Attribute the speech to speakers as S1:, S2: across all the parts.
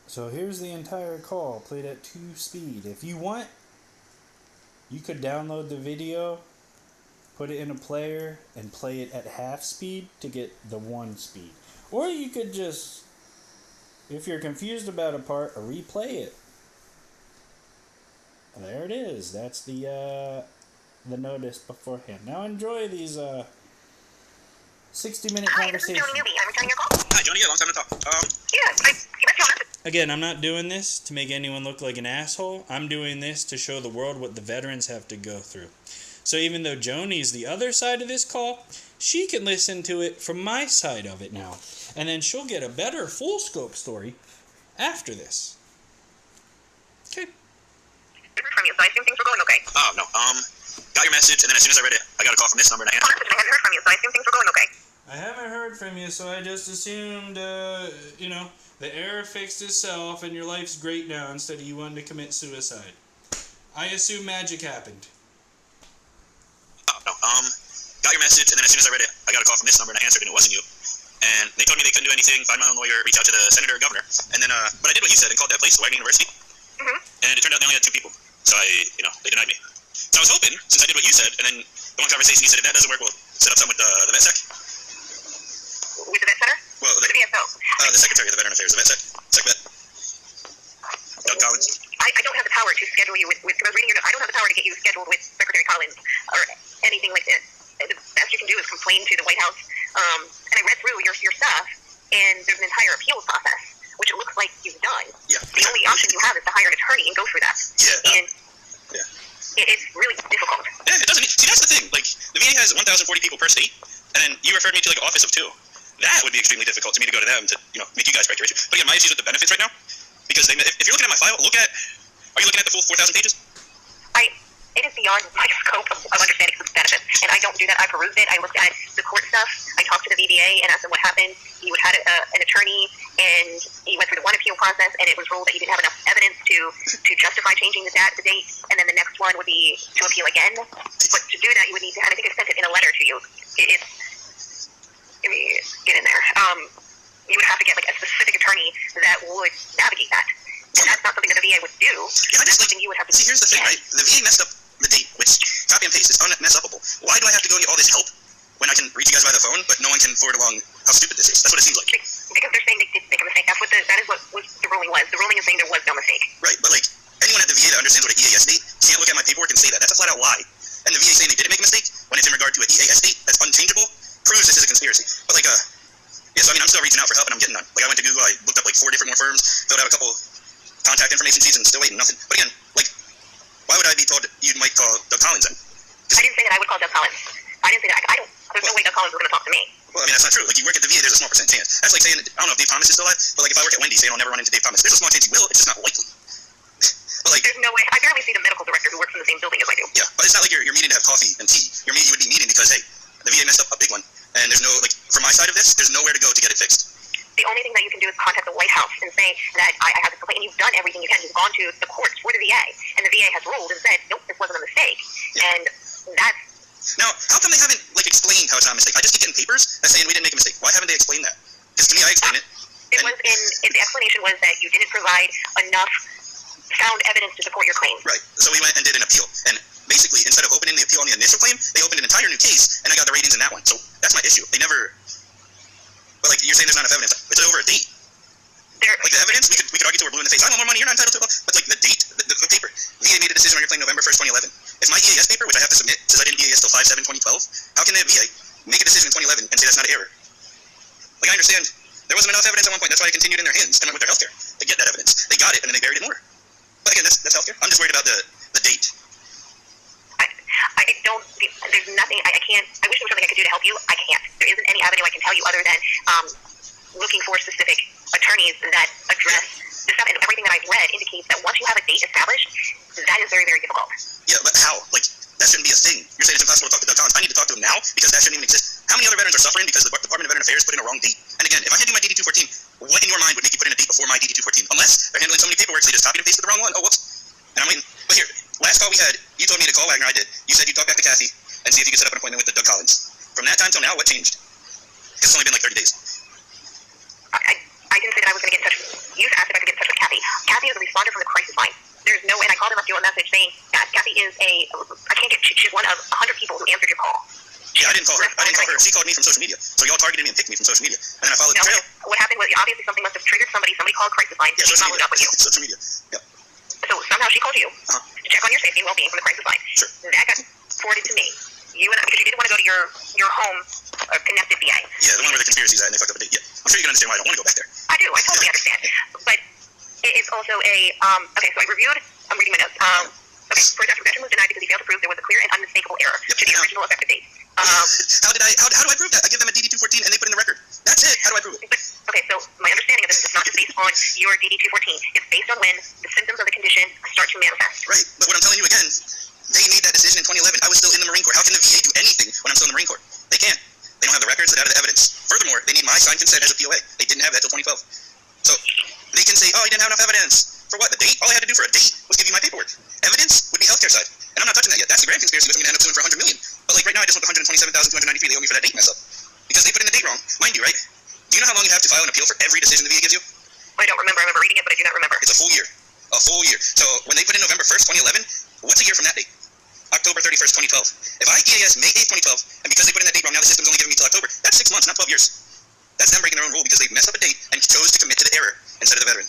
S1: So here's the entire call played at 2 speed. If you want, you could download the video, put it in a player, and play it at half speed to get the 1 speed. Or you could just, if you're confused about a part, replay it. There it is. That's the notice beforehand. Now enjoy these 60-minute conversations.
S2: Hi, this is Johnny Newby. I'm returning your call.
S3: Hi, Johnny. Yeah, long time to talk.
S2: Yeah, I left you a message.
S1: Again, I'm not doing this to make anyone look like an asshole. I'm doing this to show the world what the veterans have to go through. So even though Joni's the other side of this call, she can listen to it from my side of it now. And then she'll get a better full scope story after this. Okay.
S2: From you, so I assume things were going okay.
S3: Oh, no. Got your message, and then as soon as I read it, I got a call from this number, and I answered.
S2: Message, and I hadn't heard from you, so I assume things were going okay.
S1: I haven't heard from you, so I just assumed, the error fixed itself and your life's great now instead of you wanting to commit suicide. I assume magic happened.
S3: Oh, no. Got your message, and then as soon as I read it, I got a call from this number, and I answered, and it wasn't you. And they told me they couldn't do anything, find my own lawyer, reach out to the senator or governor. And then, but I did what you said and called that place, Wagner University.
S2: Mm-hmm.
S3: And it turned out they only had 2 people. So they denied me. So I was hoping, since I did what you said, and then the one conversation you said, if that doesn't work, we'll set up something with the vet sec.
S2: With the vet center?
S3: Well,
S2: the VSO.
S3: The secretary of the Veteran Affairs, the vet sec vet. Doug Collins.
S2: I don't have the power to schedule you with because I was reading your note. I don't have the power to get you scheduled with Secretary Collins or anything like this. The best you can do is complain to the White House. And I read through your stuff, and there's an entire appeals process, which it looks like you've done.
S3: Yeah.
S2: The only option you have is to hire an attorney and go through that.
S3: Yeah.
S2: And it's really difficult.
S3: Yeah, it doesn't. See, that's the thing. Like, the VA has 1,040 people per state, and then you referred me to, like, an office of 2. That would be extremely difficult to me to go to them to, make you guys correct your issue. But again, my issue is with the benefits right now, because if you're looking at my file, are you looking at the full 4,000 pages?
S2: It is beyond my scope of understanding the benefits, and I don't do that. I perused it. I looked at the court stuff. I talked to the VBA and asked them what happened. He had an attorney, and he went through the one appeal process, and it was ruled that he didn't have enough evidence to justify changing the date, and then the next one would be to appeal again. But to do that, you would need to, and I think I sent it in a letter to you. Let me get in there. You would have to get like a specific attorney that would navigate that. And that's not something that the VA would do.
S3: Yeah,
S2: that's something you would have to do.
S3: See, here's the thing, right? The VA messed up the date, which copy and paste is unmess-upable. Why do I have to go and get all this help when I can reach you guys by the phone, but no one can forward along how stupid this is? That's what it seems like.
S2: Because they're saying they did make a mistake. That is what the ruling was. The ruling is saying there was no mistake.
S3: Right, but like, anyone at the VA that understands what an EAS date can't look at my paperwork and say that. That's a flat-out lie. And the VA saying they didn't make a mistake when it's in regard to an EAS date that's unchangeable proves this is a conspiracy. But like, so I'm still reaching out for help and I'm getting none. Like, I went to Google, I looked up like 4 different more firms, filled out a couple contact information sheets, and still waiting, nothing. But again, like, why would I be told you might call Doug Collins then?
S2: I didn't say that I would call Doug Collins. I didn't say that. There's no way Doug Collins was going to talk to me.
S3: Well, I mean, that's not true. Like, you work at the VA, there's a small percent chance. That's like saying, I don't know if Dave Thomas is still alive, but like, if I work at Wendy's, saying I'll never run into Dave Thomas. There's a small chance he will, it's just not likely. But like,
S2: there's no way. I barely see the medical director who works in the same building as I do.
S3: Yeah, but it's not like you're meeting to have coffee and tea. You would be meeting because, hey, the VA messed up a big one, and there's no, like, from my side of this, there's nowhere to go to get it fixed.
S2: The only thing that you can do is contact the White House and say that I have this complaint, and you've done everything you can. You've gone to the courts for the VA, and the VA has ruled and said, nope, this wasn't a mistake. Yeah. And that's...
S3: Now, how come they haven't, like, explained how it's not a mistake? I just keep getting papers that saying we didn't make a mistake. Why haven't they explained that? Because to me, I explained it.
S2: The explanation was that you didn't provide enough sound evidence to support your claim.
S3: Right. So we went and did an appeal. And basically, instead of opening the appeal on the initial claim, they opened an entire new case, and I got the ratings in that one. So that's my issue. They never... But, like, you're saying there's not enough evidence. It's over a date. Like, the evidence, we could argue till we're blue in the face. I want more money, you're not entitled to it. But, like, the date, the paper. VA made a decision on your claim November 1st, 2011. If my EAS paper, which I have to submit, says I didn't EAS till 5/7/2012, how can the VA make a decision in 2011 and say that's not an error? Like, I understand there wasn't enough evidence at one point. That's why it continued in their hands and went with their healthcare to get that evidence. They got it, and then they buried it more. But again, that's healthcare. I'm just worried about the date.
S2: I don't, there's nothing, I can't, I wish there was something I could do to help you. I can't. There isn't any avenue I can tell you other than looking for specific attorneys that address the stuff. And everything that I've read indicates that once you have a date established, that is very, very difficult.
S3: Yeah, but how? Like, that shouldn't be a thing. You're saying it's impossible to talk to Doug Collins. I need to talk to him now because that shouldn't even exist. How many other veterans are suffering because the Department of Veteran Affairs put in a wrong date? And again, if I hand you my DD-214, what in your mind would make you put in a date before my DD-214? Unless they're handling so many paperwork, so they just copied and pasted the wrong one. Oh, whoops. And I'm waiting. But here, last call we had, you told me to call Wagner. I did. You said you'd talk back to Kathy and see if you could set up an appointment with Doug Collins. From that time till now, what changed? Because it's only been like 30 days.
S2: I didn't say that I was going to get in touch with you. Asked if I could get in touch with Kathy. message saying that Kathy is she's one of 100 people who answered your call.
S3: Yeah, I didn't call her. She called me from social media. So y'all targeted me and picked me from social media. And then I followed the trail.
S2: What happened was obviously something must have triggered somebody. Somebody called Crisis Line.
S3: Yeah,
S2: she followed up with you.
S3: Social media. Yep.
S2: So somehow she called you to check on your safety and well-being from the Crisis Line.
S3: Sure.
S2: That got forwarded to me. Because you didn't want to go to your home connected VA.
S3: Yeah, the one where the conspiracy's at and they fucked up a date. Yeah. I'm sure you can understand why I don't want to go back there.
S2: I do. I totally understand. But it's also okay, so I'm reading my notes. Okay, first after veteran was denied because he failed to prove there was a clear and unmistakable error to the original effective date.
S3: How do I prove that? I give them a DD-214 and they put in the record. That's it. How do I prove it?
S2: But, okay, so my understanding of this is not just based on your DD-214. It's based on when the symptoms of the condition start to manifest.
S3: Right, but what I'm telling you again, they made that decision in 2011. I was still in the Marine Corps. How can the VA do anything when I'm still in the Marine Corps? They can't. They don't have the records. They don't have the evidence. Furthermore, they need my signed consent as a POA. They didn't have that till 2012. So they can say, oh, you didn't have enough evidence. For what? The date? All I had to do for a date was give you my paperwork. Evidence would be healthcare side. And I'm not touching that yet. That's the grand conspiracy, which I'm going to end up suing for $100 million. But like right now, I just want the $127,293 they owe me for that date mess up. Because they put in the date wrong. Mind you, right? Do you know how long you have to file an appeal for every decision the VA gives you?
S2: I don't remember. I remember reading it, but I do not remember.
S3: It's a full year. A full year. So when they put in November 1st, 2011, what's a year from that date? October 31st, 2012. If I EAS May 8th, 2012, and because they put in that date wrong, now the system's only giving me till October, that's 6 months, not 12 years. That's them breaking their own rule because they messed up a date and chose to commit to the error instead of the veteran.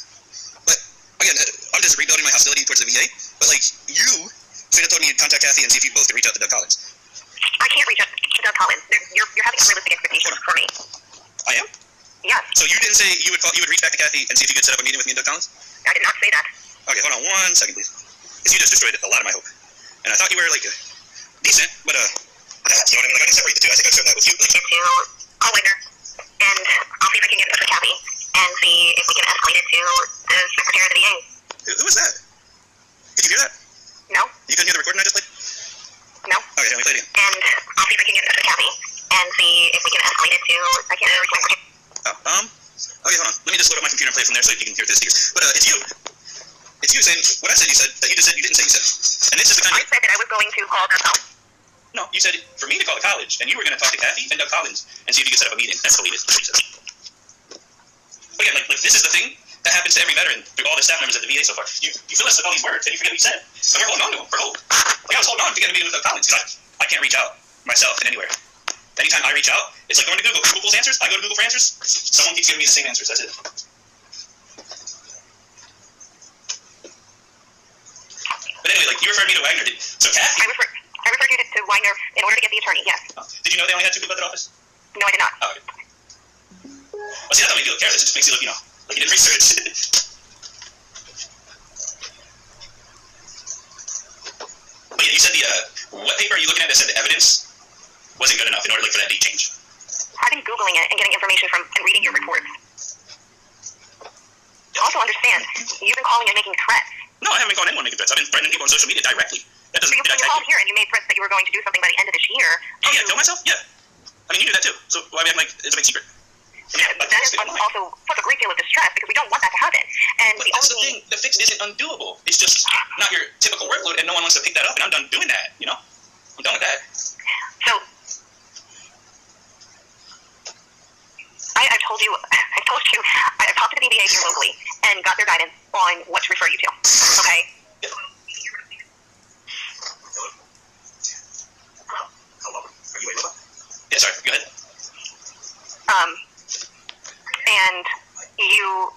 S3: But again, I'm just rebuilding my hostility towards the VA. But like, you should have told me to contact Kathy and see if you both could reach out to Doug Collins.
S2: I can't reach out to Doug Collins. You're having unrealistic expectations for me.
S3: I am?
S2: Yes.
S3: So you didn't say you would reach back to Kathy and see if you could set up a meeting with me and Doug Collins?
S2: I did not say that.
S3: Okay, hold on 1 second, please. Because you just destroyed a lot of my hope. And I thought you were like decent, but you know what I mean? Like I can separate the two. I think I've shown that with you. Like,
S2: I'll wait her, and I'll see if I can get in touch with Kathy and see if we can escalate it to the Secretary of the VA.
S3: Who was that? Did you hear that?
S2: No.
S3: You couldn't hear the recording I just played?
S2: No.
S3: Okay, let me play it again.
S2: And I'll see if I can get in touch with Kathy and see if we can escalate it to
S3: Okay, hold on. Let me just load up my computer and play it from there so you can hear this. But it's you. It's you saying what I said you said that you just said you didn't say you said. And this is the kind of...
S2: I said that I was going to call Doug Collins.
S3: No, you said for me to call the college, and you were going to talk to Kathy and Doug Collins and see if you could set up a meeting. Escalate it. That's what you said. But again, like this is the thing that happens to every veteran through all the staff members at the VA so far. You fill us with all these words and you forget what you said. So we're holding on to them for hope. Like I was holding on to get a meeting with Doug Collins because I can't reach out myself in anywhere. Anytime I reach out, it's like going to Google. Google pulls answers. I go to Google for answers. Someone keeps giving me the same answers. That's it. But anyway, like you referred me to Wagner. So Kathy?
S2: I referred you to Wagner in order to get the attorney. Yes.
S3: Did you know they only had 2 people at that office?
S2: No, I did not.
S3: Oh, okay. Well, see, that doesn't make you look careless. It just makes you look, like you did research. But yeah, you said what paper are you looking at that said the evidence wasn't good enough in order for that date change?
S2: I've been Googling it and getting information from and reading your reports. Also understand, you've been calling and making threats.
S3: No, I haven't been calling anyone making threats. I've been threatening people on social media directly. That doesn't.
S2: You called here and you made threats that you were going to do something by the end of this year.
S3: Oh yeah, kill myself? Yeah. I mean, you knew that too. So why am I like it's a big secret? I mean,
S2: that is also puts a great deal of distress because we don't want that to happen. And
S3: but that's the thing. The fix isn't undoable. It's just not your typical workload, and no one wants to pick that up. And I'm done doing that. I'm done with that.
S2: So I've told you. I've talked to the VBA here locally and got their guidance on what to refer you to. Okay.
S3: Yeah. Hello. Are you a robot? Yeah. Sorry. Go ahead.
S2: And you...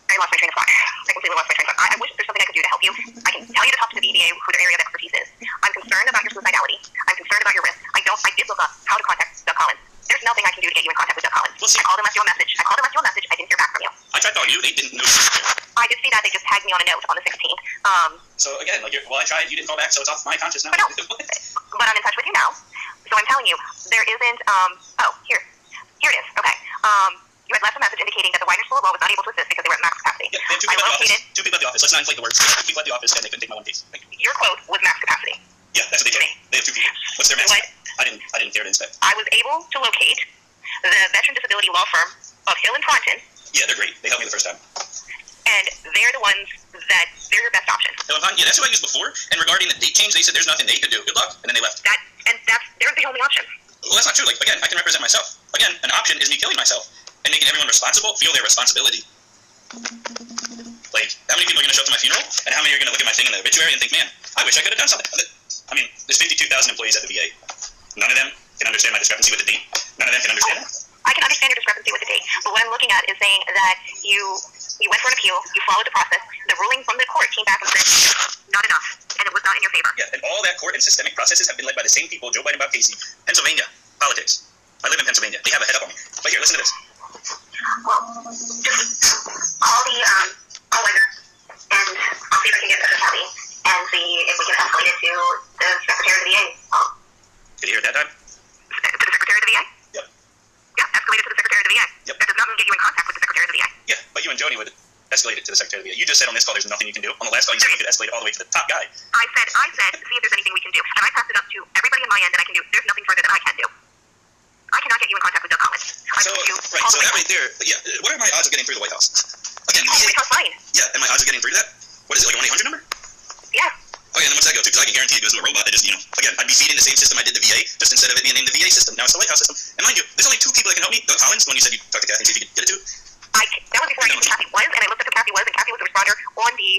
S2: I lost my train of thought. I completely lost my train of thought. I wish there's something I could do to help you. I can tell you to talk to the VBA who their area of expertise is. I'm concerned about your suicidality. I'm concerned about your risk. I did look up how to contact Doug Collins. There's nothing I can do to get you in contact with Doug Collins.
S3: Well, see,
S2: I called him, left you a message. I didn't hear back from you.
S3: I tried calling you. They didn't know.
S2: I did see that. They just tagged me on a note on the 16th.
S3: So again, I tried. You didn't call back, so it's off my conscience now.
S2: But I'm in touch with you now. So I'm telling you, there isn't, here it is, okay. You had left a message indicating that the Wagner School of Law was not able to assist because they were at max capacity.
S3: Yeah, they have 2 people at the office. Let's not inflate the words. 2 people at the office, and they couldn't take my one case.
S2: Your quote was max capacity.
S3: Yeah, that's what they told me. They have 2 people. What's their max? I didn't care to inspect.
S2: I was able to locate the veteran disability law firm of Hill and Taunton.
S3: Yeah, they're great. They helped me the first time.
S2: And they're the ones they're your best option.
S3: Hill and Taunton, yeah, that's who I used before. And regarding the date change, they said there's nothing they could do. Good luck. And then they left.
S2: They're the only option.
S3: Well, that's not true. Like, again, I can represent myself. Again, an option is me killing myself and making everyone responsible feel their responsibility. Like, that how many people are going to show up to my funeral, and how many are going to look at my thing in the obituary and think, man, I wish I could have done something. I mean, there's 52,000 employees at the VA. None of them can understand my discrepancy with the date. None of them can understand it.
S2: I can understand your discrepancy with the date, but what I'm looking at is saying that you went for an appeal, you followed the process, the ruling from the court came back and said, not enough, and it was not in your favor.
S3: Yeah, and all that court and systemic processes have been led by the same people, Joe Biden, Bob Casey. Pennsylvania, politics. I live in Pennsylvania. They have a head up on me. But here, listen to this.
S2: Well, just I'll wait, and I'll see if I can get this happy, and see if we can escalate it to the Secretary of the VA.
S3: Did you hear that, Dad?
S2: To the Secretary of the VA?
S3: Yep.
S2: Yeah, escalate it to the Secretary of the VA.
S3: Yep.
S2: That does not mean get you in contact with the Secretary of the VA.
S3: Yeah, but you and Joni would escalate it to the Secretary of the VA. You just said on this call there's nothing you can do. On the last call you said you could escalate it all the way to the top guy.
S2: I said, see if there's anything we can do. And I passed it up to everybody on my end that I can do. There's nothing further that I can do. I cannot get you in contact with Doug Collins.
S3: So that right there, yeah, what are my odds of getting through the White House? Again, the VA,
S2: White House fine.
S3: Yeah, and my odds of getting through that? What is it, like a 1-800 number?
S2: Yeah.
S3: Okay, and then what's that go to? Because I can guarantee it goes to a robot that just, again, I'd be feeding the same system I did the VA, just instead of it being named the VA system. Now it's the White House system. And mind you, there's only 2 people that can help me. Doug Collins, the one you said you talked to Kathy and see if you could get it to.
S2: That was before I knew who Kathy was, and I looked up who Kathy was, and Kathy was the responder on the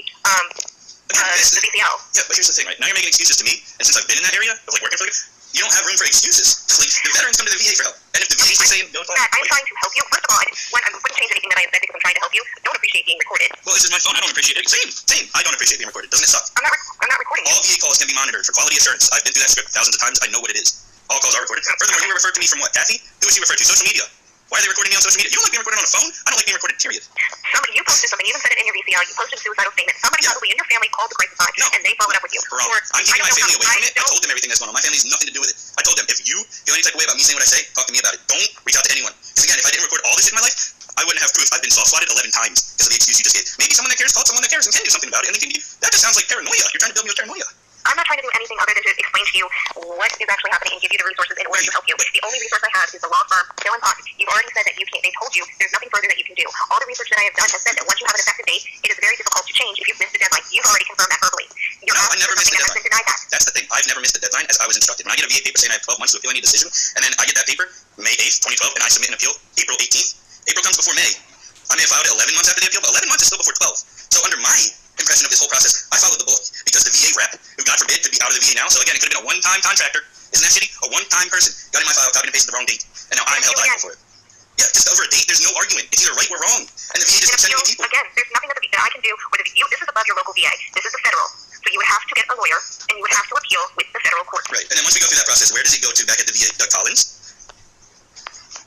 S2: VCL.
S3: Yeah, but here's the thing, right? Now you're making excuses to me, and since I've been in that area of working for you don't have room for excuses. Like, the veterans come to the VA for help, and if the VA is saying don't follow,
S2: I'm trying to help you. First of all, I wouldn't change anything that I said because I'm trying to help you. Don't appreciate being recorded.
S3: Well, this is my phone. I don't appreciate it. Same. I don't appreciate being recorded. Doesn't it suck?
S2: I'm not recording.
S3: All VA calls can be monitored for quality assurance. I've been through that script thousands of times. I know what it is. All calls are recorded. Furthermore, you were referred to me from what? Kathy? Who was she referred to? Social media. Why are they recording me on social media? You don't like being recorded on a phone? I don't like being recorded, period.
S2: You posted something. You even said it in your VCL. You posted a suicidal statement. Somebody probably in your family called the crisis line, and they followed up with you.
S3: Wrong. I'm keeping my family away from it. I told them everything that's going on. My family has nothing to do with it. I told them, if you feel any type of way about me saying what I say, talk to me about it. Don't reach out to anyone. Because again, if I didn't record all this shit in my life, I wouldn't have proof. I've been soft-swatted 11 times because of the excuse you just gave. Maybe someone that cares called someone that cares and can do something about it. And they can do, that just sounds like paranoia. You're trying to build me with paranoia.
S2: I'm not trying to do anything other than to explain to you what is actually happening and give you the resources in order to help you. The only resource I have is the law firm, Hill & Hawk. You've already said that you can't. They told you there's nothing further that you can do. All the research that I have done has said that once you have an effective date, it is very difficult to change if you've missed the deadline. You've already confirmed that verbally.
S3: No, I never missed the deadline. That's the thing. I've never missed the deadline as I was instructed. When I get a VA paper saying I have 12 months to appeal any decision, and then I get that paper May 8th, 2012, and I submit an appeal April 18th. April comes before May. I may have filed it 11 months after the appeal, but 11 months is still before 12. So under my impression of this whole process, I followed the book because the VA rep, who God forbid could be out of the VA now, so again, it could have been a one-time contractor. Isn't that shitty? A one-time person got in my file, copied and pasted the wrong date, and now I'm held liable for it. Yeah, just over a date, there's no argument. It's either right or wrong, and the VA just keeps sending me people.
S2: Again, there's nothing that I can do. This is above your local VA. This is the federal. So you would have to get a lawyer, and you would have to appeal with the federal court.
S3: Right, and then once we go through that process, where does it go to back at the VA? Doug Collins?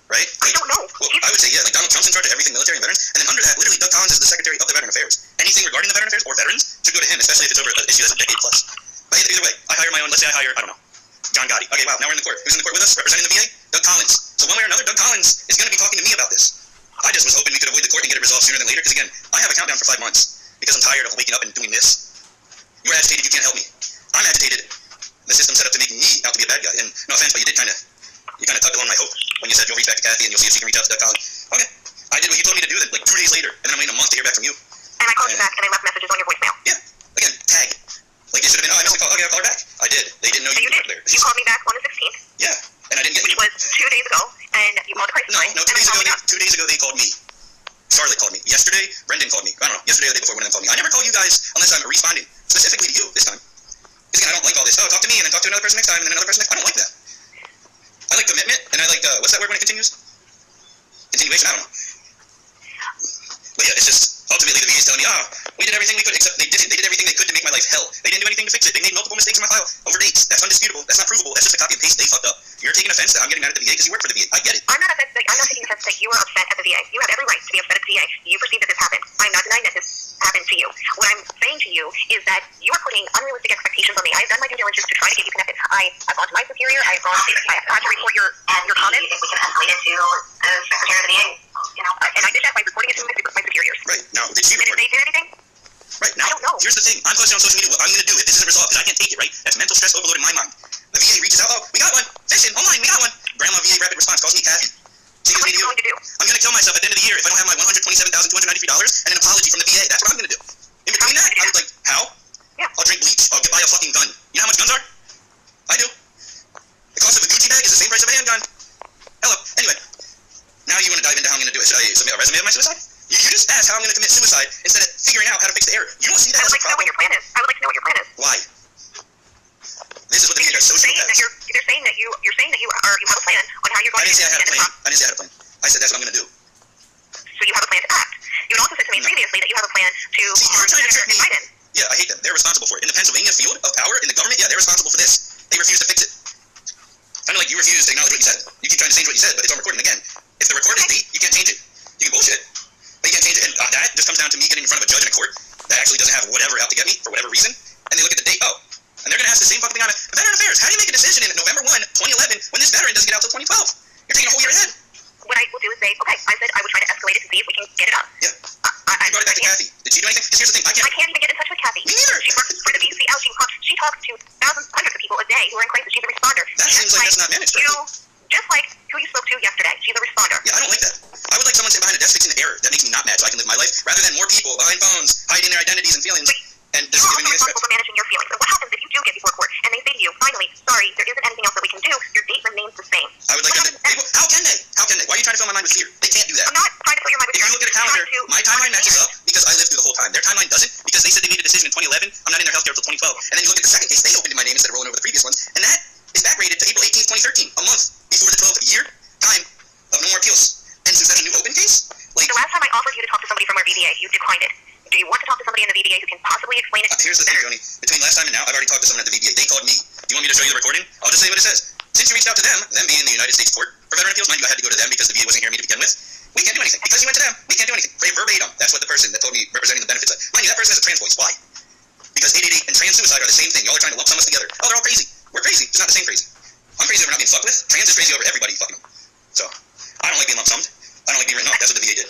S3: Right?
S2: I don't know.
S3: Well, I would say, yeah, like Donald Trump's in charge of everything military and veterans, and then under that, literally, Doug Collins is the Secretary of the Veteran Affairs. Anything regarding the veteran affairs or veterans should go to him, especially if it's over an issue that's a decade plus. But either way, I hire my own, let's say I hire, I don't know, John Gotti. Okay, wow, now we're in the court. Who's in the court with us, representing the VA? Doug Collins. So one way or another, Doug Collins is going to be talking to me about this. I just was hoping we could avoid the court and get it resolved sooner than later, because again, I have a countdown for 5 months, because I'm tired of waking up and doing this. You're agitated, you can't help me. I'm agitated. The system's set up to make me out to be a bad guy, and no offense, but you kind of tugged along my hope when you said you'll reach back to Kathy and you'll see if she can reach out to Doug Collins. Okay, I did what you told me to do then, like 2 days later, and then I'm waiting a month to hear back from you.
S2: And I called you back, and I left messages on your voicemail.
S3: Yeah, again, tag. Like, it should have been, I missed the call, okay, I'll call her back. I did. They didn't know you were there.
S2: You called me back on the 16th.
S3: Yeah, and I didn't get
S2: which was 2 days ago, and you called the crisis line.
S3: No, 2 days ago they called me. Charlotte called me. Yesterday, Brendan called me. I don't know, yesterday or the day before, one of them called me. I never call you guys unless I'm responding, specifically to you this time. Because again, I don't like all this. Oh, talk to me and then talk to another person next time and then another person next time. I don't like that. I like commitment, and I like, what's that word when it continues? Continuation? I don't know. But yeah, it's just, ultimately the VA is telling me, we did everything we could, except they did everything they could to make my life hell. They didn't do anything to fix it. They made multiple mistakes in my file over dates. That's undisputable. That's not provable. That's just a copy and paste. They fucked up. You're taking offense that I'm getting mad at the VA because you work for the VA. I get it.
S2: I'm not taking offense that you are upset at the VA. You have every right to be upset at the VA. You perceive that this happened. I'm not denying that this happened to you. What I'm saying to you is that you are putting unrealistic expectations on me. I've done my due diligence to try to get you connected. I've gone to my superior. I've had to report your comments. We can escalate it to the Secretary of the VA. And I did that by reporting it to my superiors.
S3: Right. Now, did she report?
S2: Did they do anything?
S3: Right. Now,
S2: I don't know.
S3: Here's the thing. I'm posting on social media what I'm going to do if this isn't resolved, because I can't take it, right? That's mental stress overload in my mind. The VA reaches out, we got one. Session, online, we got one. Grandma VA Rapid Response calls me Kathy. She gives me to you. I'm going to kill myself at the end of the year if I don't have my $127,293 and an apology from the VA. That's what I'm going to do. In between that, I was like, how?
S2: Yeah.
S3: I'll drink bleach. I'll buy a fucking gun. You know how much guns are? I do. The cost of a Gucci bag is the same price of a handgun. Hello. Anyway, now you want to dive into how I'm going to do it. Should I submit a resume of my suicide? You You just asked how I'm going to commit suicide instead of figuring out how to fix the error. You don't see that as a problem.
S2: I would like to know what your plan is. I would like to know what your plan is.
S3: Why? This is what the media does.
S2: You're saying that you have a plan on how you're going to.
S3: I didn't say I had a plan. I didn't say I had a plan. I said that's what I'm going to do.
S2: So you have a plan to act. You had also said to me previously that you have a plan to harm Senator Biden.
S3: Yeah, I hate them. They're responsible for it. In the Pennsylvania field of power in the government, yeah, they're responsible for this. They refuse to fix it. Kind of like you refuse to acknowledge what you said. You keep trying to change what you said, but it's on recording again. If the record is leaked, you can't change it. You can bullshit, but you can't change it. And that just comes down to me getting in front of a judge in a court that actually doesn't have whatever out to get me for whatever reason, and they look at the date, and they're going to ask the same fucking thing on Veteran Affairs. How do you make a decision in November 1, 2011 when this veteran doesn't get out till 2012? You're taking a whole year ahead.
S2: What I will do is say, okay, I said I would try to escalate it to see if we can get it up.
S3: Yeah. I brought it back to Kathy. Did she do anything? Because here's the thing, I can't
S2: even get in touch with Kathy.
S3: Me neither.
S2: She works for the BCL. She talks to thousands, hundreds of people a day who are in crisis. She's a responder.
S3: That seems like that's not managed.
S2: Just like who you spoke to yesterday. She's a responder.
S3: Yeah, I don't like that. I would like someone sitting behind a desk fixing the error. That makes me not mad, so I can live my life, rather than more people behind phones, hiding their identities and feelings, and just giving me this.
S2: You're responsible for managing your feelings. So what happens if you do get before court, and they say to you, finally, sorry, there isn't anything else that we can do, your date remains the same?
S3: I would like them to... How can they? How can they? Why are you trying to fill my mind with fear? They can't do that.
S2: I'm not trying to fill your mind with fear.
S3: If you look at a calendar, my timeline matches up because I lived through the whole time. Their timeline doesn't because they said they made a decision in 2011. I'm not in their healthcare until 2012. And then you look at the second case, they opened in my name instead of rolling over the previous ones, and that is backdated to April 18th, 2013, a month before the 12-year time of no more appeals. And since that's a new open case, like...
S2: The last time I offered you to talk to somebody from our VBA, you declined it. Do you want to talk to somebody in the VBA who can possibly explain it?
S3: Here's the thing, Joni. Between last time and now, I've already talked to someone at the VBA. They called me. Do you want me to show you the recording? I'll just say what it says. Since you reached out to them being the United States Court for Veteran Appeals, mind you, I had to go to them because the VA wasn't hearing me to begin with. We can't do anything. Because you went to them, we can't do anything. Verbatim. That's what the person that told me representing the benefits said. Mind you, that person has a trans voice. Why? Because 888 and trans suicide are the same thing. Y'all are trying to lump some of us together. Oh, they're all crazy. We're crazy. It's not the same crazy. I'm crazy over not being fucked with. Trans is crazy over everybody fucking them. So, I don't like being lump summed. I don't like being written off. That's what the VA did.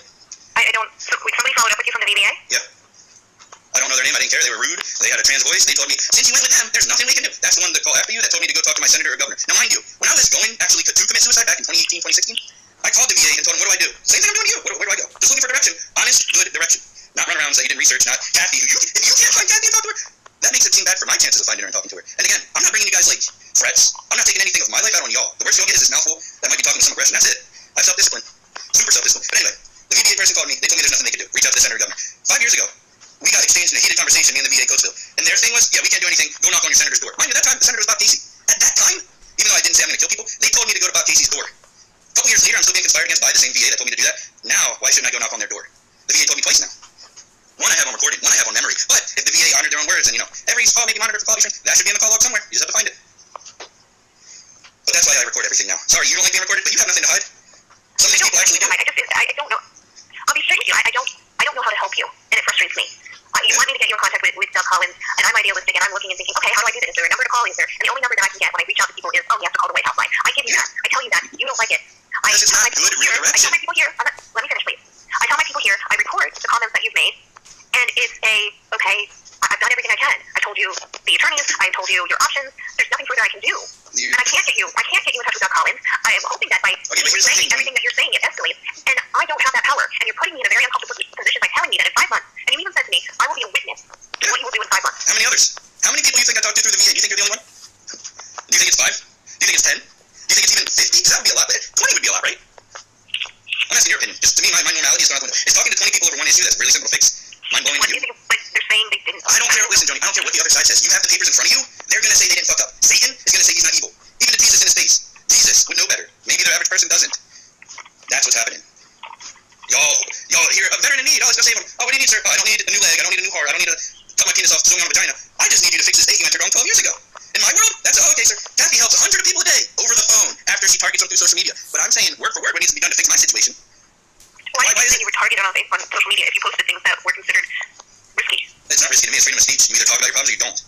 S2: I don't... So, somebody followed up with you from the VBA?
S3: Yeah. I don't know their name. I didn't care. They were rude. They had a trans voice. They told me, since you went with them, there's nothing we can do. That's the one that called after you that told me to go talk to my senator or governor. Now, mind you, when I was going actually to commit suicide back in 2018, 2016, I called the VA and told them, what do I do? Same thing I'm doing to you. Where do I go? Just looking for direction. Honest, good direction. Not run around and say you didn't research, not Kathy. If you can't find Kathy and talk to her, that makes it seem bad for my chances of finding her and talking to her. And again, I'm not bringing you guys, like, threats. I'm not taking anything of my life out on y'all. The worst you'll get is this mouthful that might be talking to some aggression. That's it. I have self-discipline. Super self-discipline. But anyway, the VBA person called me. They told me there's nothing they could do. Reach out to the senator or governor. 5 years ago, we got exchanged in a heated conversation, me and the VA Coatesville. And their thing was, yeah, we can't do anything. Go knock on your senator's door. Mind you, at that time, the senator was Bob Casey. At that time, even though I didn't say I'm going to kill people, they told me to go to Bob Casey's door. A couple years later, I'm still being conspired against by the same VA that told me to do that. Now, why shouldn't I go knock on their door? The VA told me twice now. One I have on recording, one I have on memory. But if the VA honored their own words and, every call may be monitored for quality assurance, that should be in the call log somewhere. You just have to find it. But that's why I record everything now. Sorry, you don't like being recorded, but you have nothing to hide. Some of these people actually do.
S2: I don't know. I'll be straight with you. I don't know how to help you, and it frustrates me. You want me to get you in contact with Doug Collins, and I'm idealistic, and I'm looking and thinking, okay, how do I do this? Is there a number to call? Is there? And the only number that I can get when I reach out to people is, oh, you have to call the White House line. I give you that. I tell you that. You don't like it. I tell my people here, let me finish, please. I tell my people here, I record the comments that you've made, and it's okay, I've done everything I can. I told you the attorneys, I told you your options. There's nothing further I can do. And I can't get you in touch with Doug Collins. I am hoping that by saying everything that you're saying, it escalates. And I don't have that power. And you're putting me in a very uncomfortable position by telling me that in 5 months, and you even said to me, I will be a witness to what you will do in 5 months.
S3: How many others? How many people do you think I talked to through the VA? Do you think you're the only one? Do you think it's 5? Do you think it's 10? Do you think it's even 50? Because that would be a lot. 20 would be a lot, right? I'm asking your opinion. Just to me, my normality is going out the window. It's talking to 20 people over one issue that's really simple to fix. Mind-blowing to you.
S2: But they're saying they didn't.
S3: I don't care. Listen, Joni, I don't care what the other side says. You have the papers in front of you. They're going to say they didn't fuck up. Satan is going to say he's not evil. Even to Jesus in his face. Jesus would know better. Maybe the average person doesn't. That's what's happening. Y'all hear a veteran in need. Oh, let's go save him. Oh, what do you need, sir? Oh, I don't need a new leg. I don't need a new heart. I don't need to cut my penis off to swing on a vagina. I just need you to fix this date you entered wrong 12 years ago. In my world, that's okay, sir. Kathy helps 100 people a day over the phone after she targets them through social media. But I'm saying word for word what needs to be done to fix my situation.
S2: Why do you think you were targeted on social media if you posted things that were considered risky?
S3: It's not risky to me. It's freedom of speech. You either talk about your problems or you don't.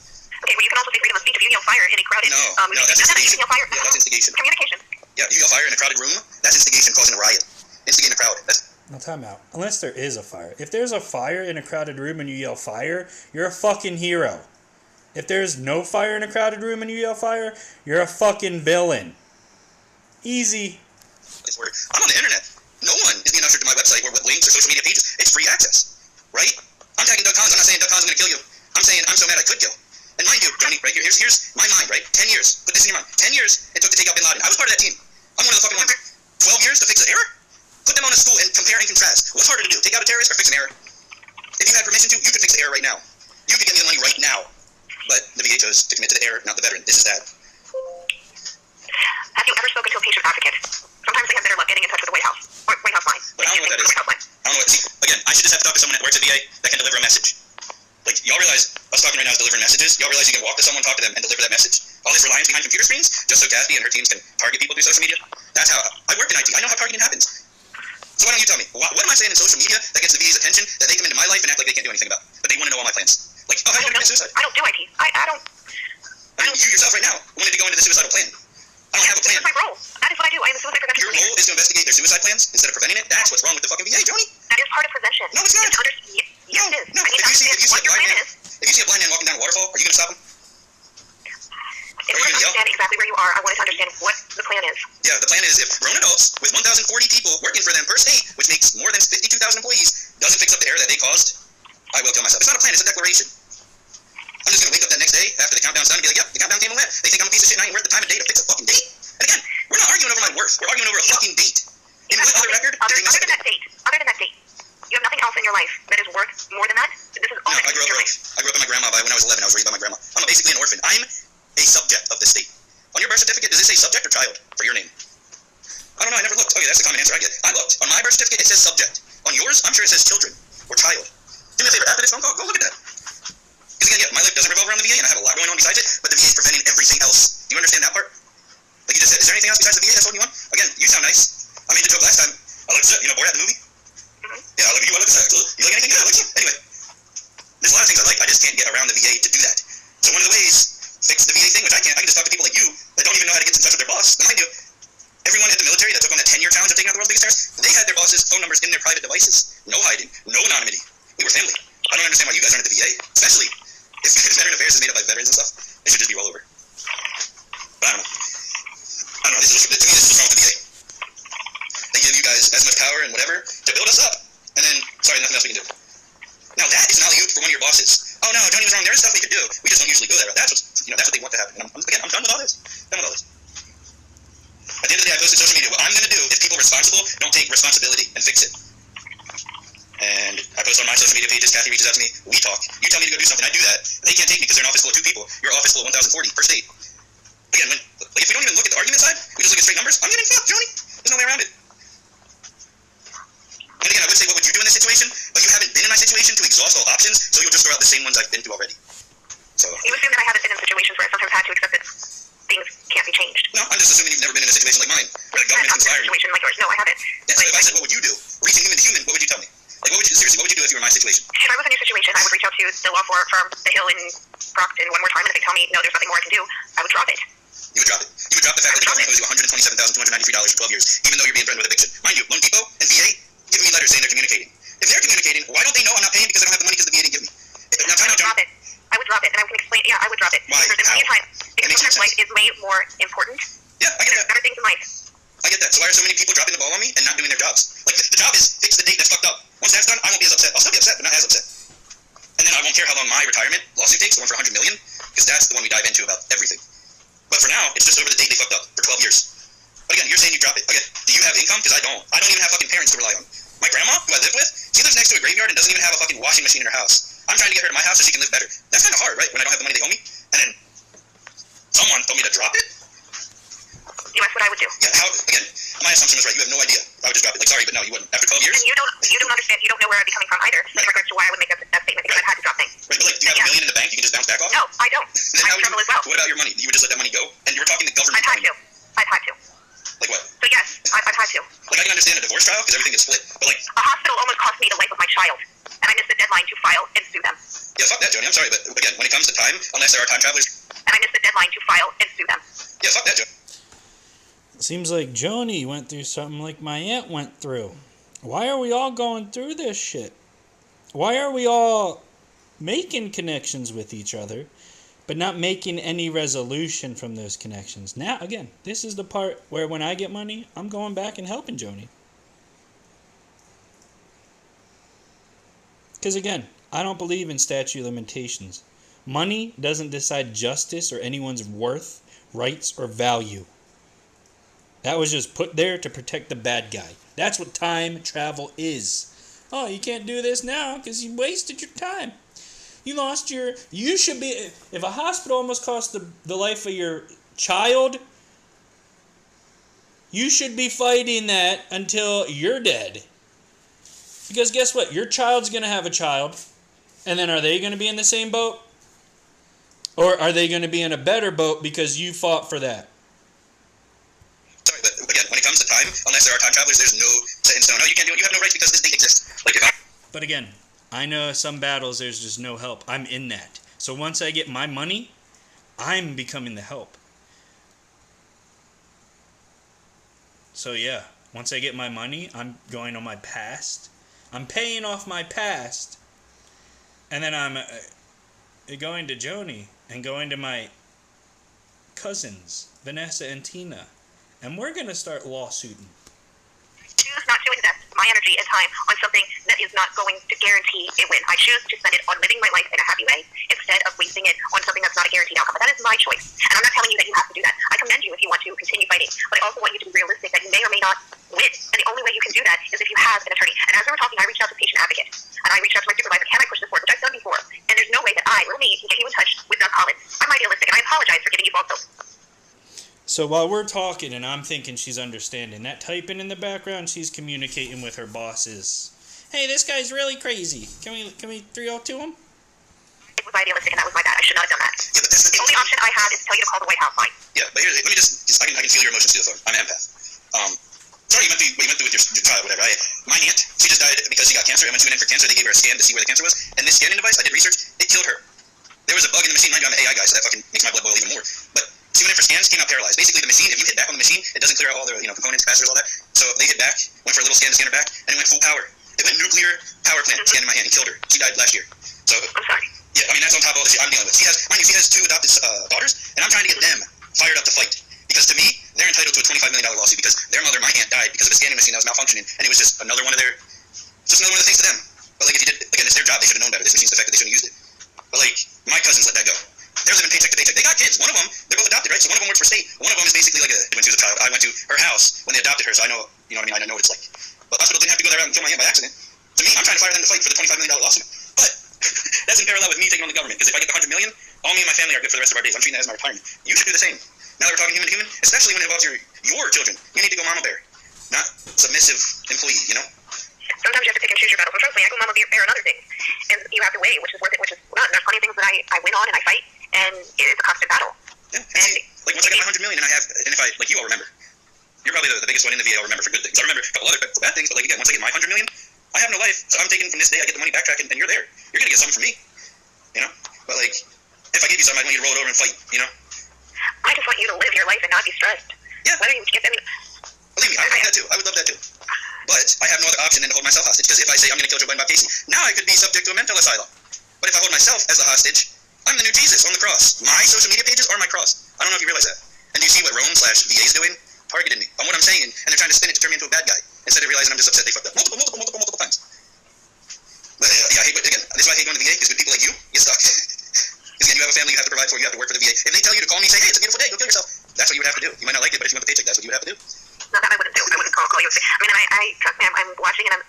S2: Okay, well, you can also say freedom of speech if you yell fire in a crowded...
S3: No, that's instigation.
S2: Yeah,
S3: that's instigation.
S2: Communication.
S3: Yeah, you yell fire in a crowded room, that's instigation causing a riot. Instigating a crowd.
S1: Now, time out. Unless there is a fire. If there's a fire in a crowded room and you yell fire, you're a fucking hero. If there's no fire in a crowded room and you yell fire, you're a fucking villain. Easy.
S3: I'm on the internet. No one is being ushered to my website or with links or social media pages. It's free access, right? I'm tagging Doug Collins. I'm not saying Doug Collins is going to kill you. I'm saying I'm so mad I could kill. And mind you, Joni, right here, here's my mind, right? 10 years. Put this in your mind. 10 years it took to take out Bin Laden. I was part of that team. I'm one of the fucking ones. 12 years to fix the error? Put them on a stool and compare and contrast. What's harder to do, take out a terrorist or fix an error? If you had permission to, you could fix the error right now. You could get me the money right now. But the VA chose to commit to the error, not the veteran. This is sad.
S2: Have you ever spoken to a patient advocate? Sometimes they have better luck getting in touch with the White House. Or White House line.
S3: But I don't know what that is. I don't know what. See, again, I should just have to talk to someone that works at VA that can deliver a message. Like, y'all realize us talking right now is delivering messages? Y'all realize you can walk to someone, talk to them, and deliver that message? All this reliance behind computer screens, just so Kathy and her teams can target people through social media? That's how I work in IT. I know how targeting happens. So why don't you tell me? What am I saying in social media that gets the VA's attention that they come into my life and act like they can't do anything about? But they want to know all my plans. Like, oh, how do you commit suicide?
S2: I don't do IT. I don't.
S3: I mean, you yourself right now wanted to go into the suicidal plan. I don't have a plan.
S2: That's my role. That is what I do. I am a suicide prevention.
S3: Your role is to investigate their suicide plans instead of preventing it? That's what's wrong with the fucking VA, Joni.
S2: That is part of prevention.
S3: No, it's not.
S2: Yes, it is.
S3: No.
S2: I need to understand
S3: If you see a blind man walking down a waterfall, are you going to stop him?
S2: In order to understand exactly where you are, I wanted to understand what the plan is.
S3: Yeah, the plan is if grown adults with 1,040 people working for them per state, which makes more than 52,000 employees, doesn't fix up the error that they caused, I will kill myself. It's not a plan, it's a declaration. I'm just going to wake up that next day after the countdown's done and be like, yep, the countdown came and went. They think I'm a piece of shit and I ain't worth the time and day to fix a fucking date. And again, we're not arguing over my worth. We're arguing over a fucking date. In what other record did they miss
S2: other than that date, you have nothing else in your life that is worth more than that? This is all
S3: I grew up by my grandma. When I was 11, I was raised by my grandma. I'm basically an orphan. I'm a subject of the state. On your birth certificate, does it say subject or child for your name? I don't know. I never looked. Okay, that's the common answer I get. I looked. On my birth certificate, it says subject. On yours, I'm sure it says children or child. Do me a favor. After this phone call, go look at that. Because again, yeah, my life doesn't revolve around the VA, and I have a lot going on besides it, but the VA is preventing everything else. Do you understand that part? Like you just said, is there anything else besides the VA that's holding you on? Again, you sound nice. I made the joke last time. I look good. You know Borat, the movie? Mm-hmm. Yeah, I look at you. I look at that. You like anything good? I like you. Anyway, there's a lot of things I like. I just can't get around the VA to do that. So one of the ways, fix the VA thing, which I can't. I can just talk to people like you that don't even know how to get in touch with their boss. Mind you, everyone at the military that took on that 10-year challenge of taking out the world's biggest terrorist, they had their bosses' phone numbers in their private devices. No hiding. No anonymity. We were family. I don't understand why you guys aren't at the VA, especially if Veteran Affairs is made up by veterans and stuff. It should just be roll over. But I don't know. To me, this is what's wrong with the VA. They give you guys as much power and whatever to build us up, and then, sorry, nothing else we can do. Now that is an alley-oop for one of your bosses. Oh no, Johnny was wrong. There's stuff we could do. We just don't usually go there. That's what they want to happen. And I'm done with all this. At the end of the day, I posted social media. What I'm going to do is people responsible don't take responsibility and fix it. And I post on my social media pages. Kathy reaches out to me. We talk. You tell me to go do something. I do that. They can't take me because they're an office full of 2 people. You're an office full of 1,040 per state. Again, if we don't even look at the argument side, we just look at straight numbers. I'm getting fucked, Joni. There's no way around it. And again, I would say, what would you do in this situation? But you haven't been in my situation to exhaust all options, so you'll just throw out the same ones I've been through already. So
S2: you assume that I haven't been in situations where I sometimes had to accept that things can't be changed.
S3: No, I'm just assuming you've never been in a situation like mine, where the government conspires.
S2: A situation like yours. No, I haven't.
S3: Yeah, so if I said, what would you do? Reaching human to human, what would you tell me? Like, seriously, what would you do if you were in my situation?
S2: If I was in your situation, I would reach out to the law firm, The Hill in Brockton, one more time, and if they tell me, no, there's nothing more I can do, I would drop it.
S3: You would drop it. You would drop the fact that the government owes you $127,293 for 12 years, even though you're being threatened with eviction. Mind you, Loan Depot and VA giving me letters saying they're communicating. If they're communicating, why don't they know I'm not paying because I don't have the money because the VA didn't give me? Now,
S2: I would drop it, and I can explain. Yeah, I would drop it.
S3: Why?
S2: Because sometimes life is way more important.
S3: Yeah, I get that.
S2: Better things in life.
S3: I get that. So why are so many people dropping the ball on me and not doing their jobs? Like, the job is fix the date that's fucked up. Once that's done, I won't be as upset. I'll still be upset, but not as upset. And then I won't care how long my retirement lawsuit takes, the one for $100 million, because that's the one we dive into about everything. But for now, it's just over the date they fucked up for 12 years. But again, you're saying you drop it. Again, do you have income? Because I don't. I don't even have fucking parents to rely on. My grandma, who I live with, she lives next to a graveyard and doesn't even have a fucking washing machine in her house. I'm trying to get her to my house so she can live better. That's kind of hard, right? When I don't have the money they owe me, and then someone told me to drop it?
S2: Yeah, that's what I would do.
S3: Yeah, how, again, my assumption was right. You have no idea. I would just drop it. Like, sorry, but no, you wouldn't. After 12 years?
S2: And you don't understand. You don't know where I'd be coming from either in regards to why I would make that statement, because I've had to drop things.
S3: Right, but like, do you have $1 million in the bank you can just bounce back off?
S2: No, I don't.
S3: Then
S2: I struggle as well.
S3: What about your money? You would just let that money go? And you were talking the government.
S2: I've had to.
S3: Like what?
S2: So yes, I've had to.
S3: Like, I can understand a divorce trial because everything gets split. But like,
S2: a hospital almost cost me the life of my child, and I missed the deadline to file and sue them.
S3: Yeah, fuck that, Joni. I'm sorry, but again, when it comes to time, unless there are time travelers.
S2: And I missed the deadline to file and sue them.
S3: Yeah, fuck that, Joni.
S1: Seems like Joni went through something like my aunt went through. Why are we all going through this shit? Why are we all making connections with each other, but not making any resolution from those connections? Now, again, this is the part where when I get money, I'm going back and helping Joni. Because again, I don't believe in statute of limitations. Money doesn't decide justice or anyone's worth, rights, or value. That was just put there to protect the bad guy. That's what time travel is. Oh, you can't do this now because you wasted your time. You lost your... You should be... If a hospital almost cost the life of your child, you should be fighting that until you're dead. Because guess what? Your child's going to have a child. And then are they going to be in the same boat? Or are they going to be in a better boat because you fought for that?
S3: Sorry, but again, when it comes to time, unless there are time travelers, there's no set in stone. No, you can't do it. You have no right because this thing exists. Like,
S1: but again, I know some battles there's just no help. I'm in that. So once I get my money, I'm becoming the help. So yeah, once I get my money, I'm going on my past. I'm paying off my past. And then I'm going to Joni and going to my cousins, Vanessa and Tina. And we're going to start lawsuiting.
S2: Choose not to invest my energy and time on something that is not going to guarantee a win. I choose to spend it on living my life in a happy way instead of wasting it on something that's not a guaranteed outcome. But that is my choice. And I'm not telling you that you have to do that. I commend you if you want to continue fighting. But I also want you to be realistic that you may or may not win. And the only way you can do that is if you have an attorney. And as we were talking, I reached out to Patient Advocate. And I reached out to my supervisor, can I push this forward, which I've done before. And there's no way that I, or me, can get you in touch with Doug Collins. I'm idealistic, and I apologize for giving you false hope.
S1: So while we're talking and I'm thinking she's understanding, that typing in the background, she's communicating with her bosses. Hey, this guy's really crazy. Can we 302 him?
S2: It was idealistic, and that was my bad. I should not have done that.
S3: Yeah, but that's
S2: The only option I had is to tell you to call the White House line.
S3: Yeah, but here, let me just I can feel your emotions through the phone. I'm an empath. Sorry what you went through with your child, whatever. My aunt, she just died because she got cancer, and when she went in for cancer, they gave her a scan to see where the cancer was, and this scanning device, I did research, it killed her. There was a bug in the machine. Mind you, I'm an AI guy, so that fucking makes my blood boil even more. But she went in for scans, came out paralyzed. Basically, the machine, if you hit back on the machine, it doesn't clear out all the components, capacitors, all that. So they hit back, went for a little scan to scan her back, and it went full power. It went nuclear power plant, scanned in my hand, and killed her. She died last year. So,
S2: I'm sorry.
S3: yeah, I mean, that's on top of all the shit I'm dealing with. She has 2 adopted daughters, and I'm trying to get them fired up to fight. Because to me, they're entitled to a $25 million lawsuit because their mother, my aunt, died because of a scanning machine that was malfunctioning, and it was just another one of the things to them. But like, if you did, again, it's their job, they should have known better. This machine's defective, they shouldn't have used it. But like, my cousins let that go. They're living paycheck to paycheck. They got kids. One of them, they're both adopted, right? So one of them works for state. One of them is basically like when she was a child. I went to her house when they adopted her, so I know, you know what I mean? I know what it's like. But the hospital didn't have to go there and kill my aunt by accident. To me, I'm trying to fire them to fight for the $25 million lawsuit. But that's in parallel with me taking on the government, because if I get the $100 million, all me and my family are good for the rest of our days. I'm treating that as my retirement. You should do the same. Now that we're talking human to human, especially when it involves your children, you need to go mama bear, not submissive employee, you know?
S2: Sometimes you have to pick and choose your battles. But trust me, I go mama bear on other things. And you have to weigh which is worth it, which is not. There's plenty of things that I win on and I fight, and it is a constant battle.
S3: Yeah, and see, like once I get my $100 million and if I, like you all remember, you're probably the biggest one in the VA I'll remember for good things. I remember a couple other bad things, but like again, once I get my $100 million, I have no life, so I'm taking from this day, I get the money backtrack, and you're there. You're gonna get something from me, you know? But like, if I give you something, I want you to roll it over and fight, you know?
S2: I just want you to live your life and not be stressed.
S3: Yeah.
S2: Whether you get them.
S3: Believe me, I would love that too. I would love that too. But I have no other option than to hold myself hostage, because if I say I'm going to kill Joe Biden Casey, now I could be subject to a mental asylum. But if I hold myself as the hostage, I'm the new Jesus on the cross. My social media pages are my cross. I don't know if you realize that. And do you see what Rome/VA is doing? Targeted me on what I'm saying, and they're trying to spin it to turn me into a bad guy instead of realizing I'm just upset they fucked up multiple times. But yeah, I hate. Again, this is why I hate going to the VA, because with people like you suck. Because again, you have a family you have to provide for, you have to work for the VA. If they tell you to call me, say, hey, it's a beautiful day, go kill yourself. That's what you would have to do. You might not like it, but if you want the paycheck, that's what you would have to do.
S2: No, that I wouldn't do. I wouldn't call you. I mean, I trust me, I'm watching, and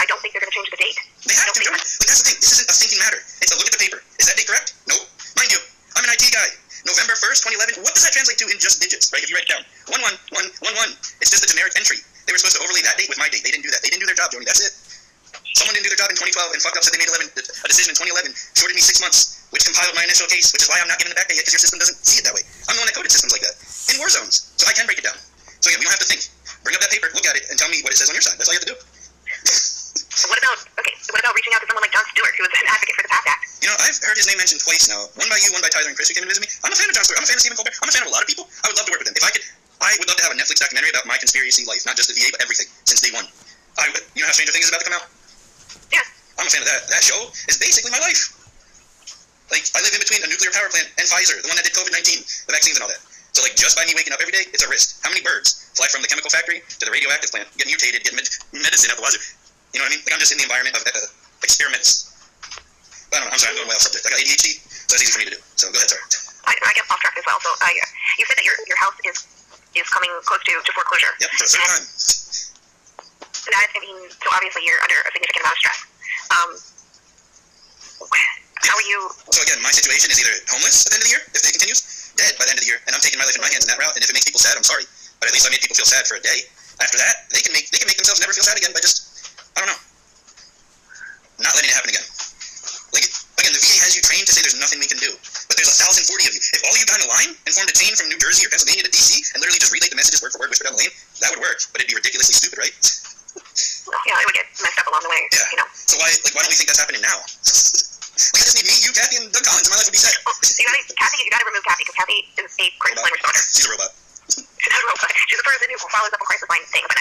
S2: I don't think they're going to change the date.
S3: They have to, but that's the thing. This isn't a thinking matter. It's a look at the paper. Is that date correct? Nope. Mind you, I'm an IT guy. November 1st, 2011. What does that translate to in just digits, right? If you write it down. 111111. It's just a generic entry. They were supposed to overlay that date with my date. They didn't do that. They didn't do their job, Joni. That's it. Someone didn't do their job in 2012 and fucked up, so they made a decision in 2011, shorted me 6 months, which compiled my initial case, which is why I'm not giving it back yet, because your system doesn't see it that way. I'm the one that coded systems like that in war zones, so I can break it down. So again, we don't have to think. Bring up that paper, look at it, and tell me what it says on your side. That's all you have to do.
S2: What about reaching out to someone like Jon Stewart, who is an advocate for the PACT Act?
S3: You know, I've heard his name mentioned twice now. One by you, one by Tyler and Chris, who came and visited me. I'm a fan of Jon Stewart. I'm a fan of Stephen Colbert. I'm a fan of a lot of people. I would love to work with them. If I could, I would love to have a Netflix documentary about my conspiracy life, not just the VA, but everything, since day one. You know how Stranger Things is about to come out?
S2: Yeah.
S3: I'm a fan of that. That show is basically my life. Like, I live in between a nuclear power plant and Pfizer, the one that did COVID-19, the vaccines and all that. So, like, just by me waking up every day, it's a risk. How many birds fly from the chemical factory to the radioactive plant, get mutated, get medicine out the wazoo? You know what I mean? Like, I'm just in the environment of experiments. But I don't know. I'm sorry, I'm going way off subject. I got ADHD, so that's easy for me to do. So, go ahead, sorry.
S2: I get off track as well. So, you said that your house is is coming close to foreclosure.
S3: Yep, for a certain time.
S2: That, I mean, so obviously you're under a significant amount of stress. How are you?
S3: So again, my situation is either homeless at the end of the year, if it continues, dead by the end of the year, and I'm taking my life in my hands in that route. And if it makes people sad, I'm sorry, but at least I made people feel sad for a day. After that, they can make themselves never feel sad again by just, I don't know, not letting it happen again. Like, again, the VA has you trained to say there's nothing we can do, but there's 1,040 of you. If all you got in a line and formed a chain from New Jersey or Pennsylvania to DC and literally just relay the messages word for word, whisper down the lane, that would work, but it'd be ridiculously stupid, right?
S2: Yeah, it would get messed up along the way.
S3: Yeah.
S2: You know.
S3: So why don't we think that's happening now? We just need me, you, Kathy, and Doug Collins, and my life would be set.
S2: Well, you gotta remove Kathy, because Kathy is a crisis line responder.
S3: She's a robot.
S2: She's not a robot. She's a person who follows up a crisis line thing, but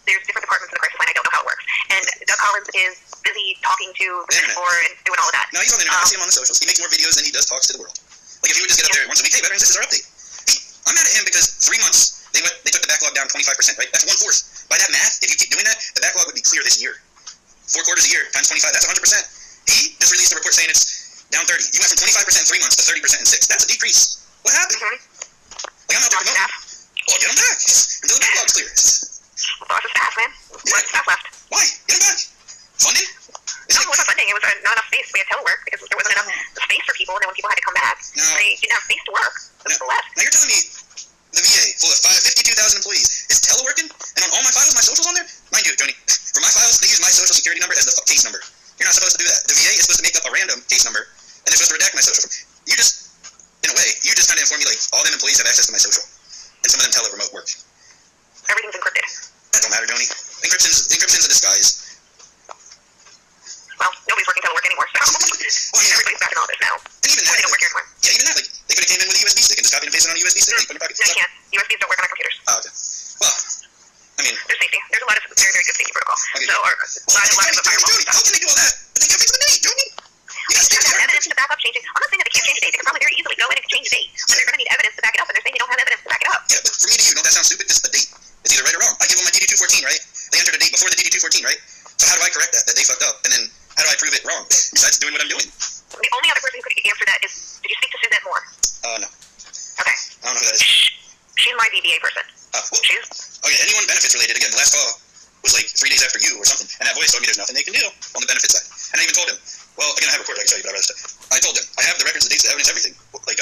S2: there's different departments in the crisis line. I don't know how it works. And Doug Collins is busy talking to the board and doing all of that.
S3: No, he's on the internet. I see him on the socials. He makes more videos than he does talks to the world. Like, if he would just get up there once a week, hey, veterans, this is our update. Hey, I'm mad at him because 3 months, they took the backlog down 25%, right? That's 1/4. By that math, if you keep doing that, the backlog would be clear this year. 4 quarters a year times 25, that's 100%. He just released a report saying it's down 30. You went from 25% in 3 months to 30% in 6. That's a decrease. What happened? Like, I'm out there promoting. Well, get him back until the backlog's clear.
S2: Well, it's staff, man. What's staff left?
S3: Why? Get him back. Funding?
S2: No, it wasn't funding. It was not enough space. We had telework because there wasn't enough space for people, and then when people had to come back, they didn't have space to work. So people left.
S3: Now you're telling me the VA, full of 52,000 employees, is teleworking? And on all my files, my social's on there? Mind you, Joni, for my files, they use my social security number as the case number. You're not supposed to do that. The VA is supposed to make up a random case number, and they're supposed to redact my social. You just, in a way, you just kind of inform me, like, all them employees have access to my social. And some of them teleremote work.
S2: Everything's encrypted.
S3: That don't matter, Joni. Encryption's a disguise.
S2: Well, nobody's working telework anymore, so everybody's back in office now.
S3: And even that,
S2: they don't work here anymore.
S3: Yeah, even that, like, they could have came in with a USB stick and just copied and pasted on a USB stick and put it in your pocket.
S2: No, you can't. USBs don't work on our computers.
S3: Oh, okay. Well, I mean...
S2: There's safety. There's a lot of very, very good safety protocol.
S3: Okay.
S2: So, a lot of firewall
S3: Joni, how can they do all that? But they can't fix the date, Joni.
S2: They have evidence to back up changing. I'm not saying that they can't change the date. They can probably very easily go in and change the date. But they're going to need evidence to back it up, and they're saying they don't have evidence to back it up.
S3: Yeah, but for me to you, don't that sound stupid? Because the date. It's either right or wrong. I give them my DD-214, right? They entered a date before the DD-214, right? So how do I correct that they fucked up? And then how do I prove it wrong? Besides doing what I'm doing.
S2: The only other person who could answer that is, did you speak to Suzette Moore?
S3: No.
S2: Okay.
S3: I don't know who that is.
S2: She's my VBA person.
S3: Well,
S2: She's...
S3: okay, anyone benefits related, again, the last call was like 3 days after you or something. And that voice told me there's nothing they can do on the benefit side. And I even told him, well, again, I have a recording, I can show you, but I'd rather say. I told them, I have the records, the dates, the evidence, everything. Like,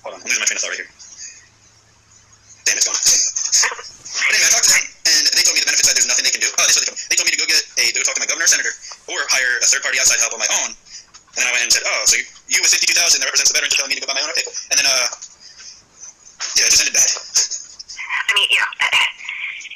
S3: hold on, I'm losing my train of thought right here. Damn, it's gone. But anyway, I talked to them, and they told me the benefit side, there's nothing they can do. Oh, this is what they told me. They told me to go talk to my governor or senator, or hire a third-party outside help on my own. And then I went and said, oh, so you with 52,000 that represents the veterans are telling me to go buy my own? Okay, cool. And then, yeah, it just ended bad.
S2: I mean, yeah.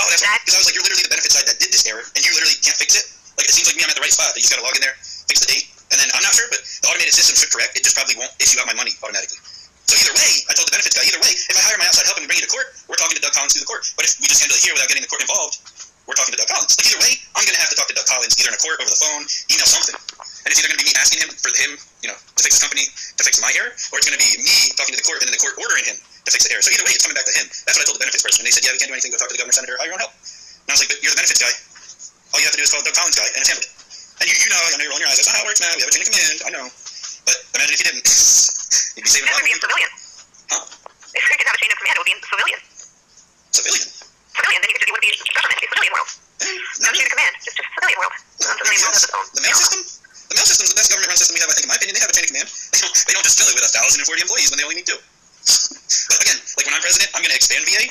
S3: Oh, that's right. Because I was like, you're literally the benefit side that did this error, and you literally can't fix it. Like, it seems like me, I'm at the right spot. You just gotta log in there, fix the date, and then I'm not sure, but the automated system should correct. It just probably won't issue out my money automatically. So either way, I told the benefits guy, either way, if I hire my outside help and we bring you to court, we're talking to Doug Collins through the court. But if we just handle it here without getting the court involved, we're talking to Doug Collins. Like, either way, I'm gonna have to talk to Doug Collins either in a court, over the phone, email, something. And it's either gonna be me asking him for him, to fix his company, to fix my error, or it's gonna be me talking to the court and then the court ordering him to fix the error. So either way, it's coming back to him. That's what I told the benefits person. And they said, yeah, we can't do anything. Go talk to the governor, senator, hire your own help. And I was like, but you're the benefits guy. All you have to do is call the Doug Collins guy, and it's handled. And you know you're rolling your eyes. That's not how it works, man. We have a chain of command. I know. But imagine if you didn't. You'd be saving a lot of people.
S2: Civilian.
S3: Huh?
S2: If you could have a chain of command, it would be civilian.
S3: Civilian?
S2: Civilian. Then you wouldn't be government. It's civilian world. No chain of command. Just civilian world. Civilian world has its own.
S3: The mail system? The mail system's the best government-run system we have, I think. In my opinion, they have a chain of command. They don't just fill it with 1,040 employees when they only need 2. But again, like when I'm president, I'm going to expand VA,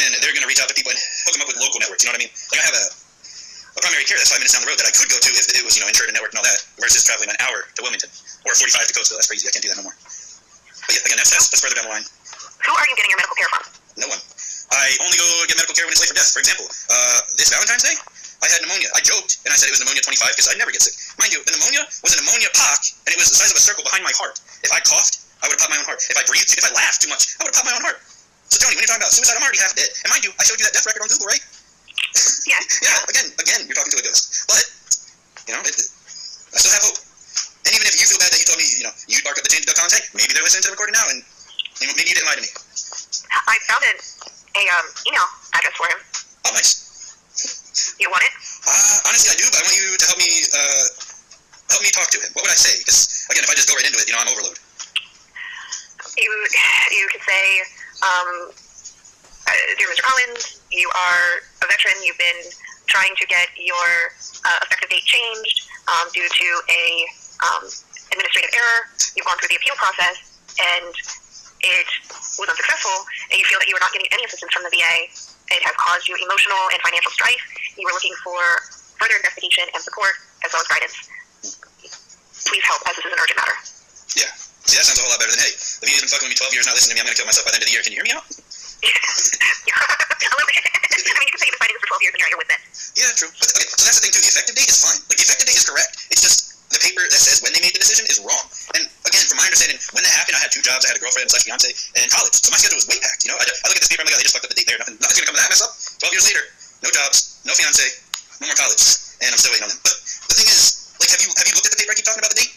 S3: and they're going to reach out to people and hook them up with local networks. You know what I mean? Like, I have a primary care that's 5 minutes down the road that I could go to if it was, insured and networked and all that, versus traveling an hour to Wilmington or 45 to Coastal. That's crazy. I can't do that no more. But yeah, again, that's further down the line.
S2: Who are you getting your medical care from?
S3: No one. I only go get medical care when it's late for death. For example, this Valentine's Day, I had pneumonia. I joked and I said it was pneumonia 25 because I never get sick. Mind you, the pneumonia was a pneumonia pock, and it was the size of a circle behind my heart. If I coughed, I would have popped my own heart. If I breathed, if I laughed too much, I would have popped my own heart. So Joni, when you're talking about suicide, I'm already half dead. And mind you, I showed you that death record on Google, right?
S2: Yeah.
S3: Yeah, again, you're talking to a ghost. But, I still have hope. And even if you feel bad that you told me, you'd bark up the chain to Doug Collins, hey, maybe they're listening to the recording now, and maybe you didn't lie to me.
S2: I found an email address for him.
S3: Oh, nice.
S2: You want it?
S3: Honestly, I do, but I want you to help me talk to him. What would I say? Because, again, if I just go right into it, I'm overload.
S2: You could say, Dear Mr. Collins, you are a veteran. You've been trying to get your effective date changed due to a administrative error. You've gone through the appeal process, and it was unsuccessful, and you feel that you are not getting any assistance from the VA. It has caused you emotional and financial strife. You are looking for further investigation and support, as well as guidance. Please help, as this is an urgent matter.
S3: Yeah. See, that sounds a whole lot better than, hey, the VA's been fucking with me 12 years, not listening to me, I'm going to kill myself by the end of the year. Can you hear me out?
S2: A little bit. I mean, you can say you've been fighting this for 12 years and you're at your wit's end.
S3: Yeah, true. But, okay, so that's the thing, too. The effective date is fine. Like, the effective date is correct. It's just the paper that says when they made the decision is wrong. And, again, from my understanding, when that happened, I had 2 jobs. I had a girlfriend / fiance and college. So my schedule was way packed, you know? I look at this paper, I'm like, oh, they just fucked up the date there. Nothing's going to come of that mess up. 12 years later, no jobs, no fiance, no more college. And I'm still waiting on them. But the thing is, like, have you looked at the paper I keep talking about, the date?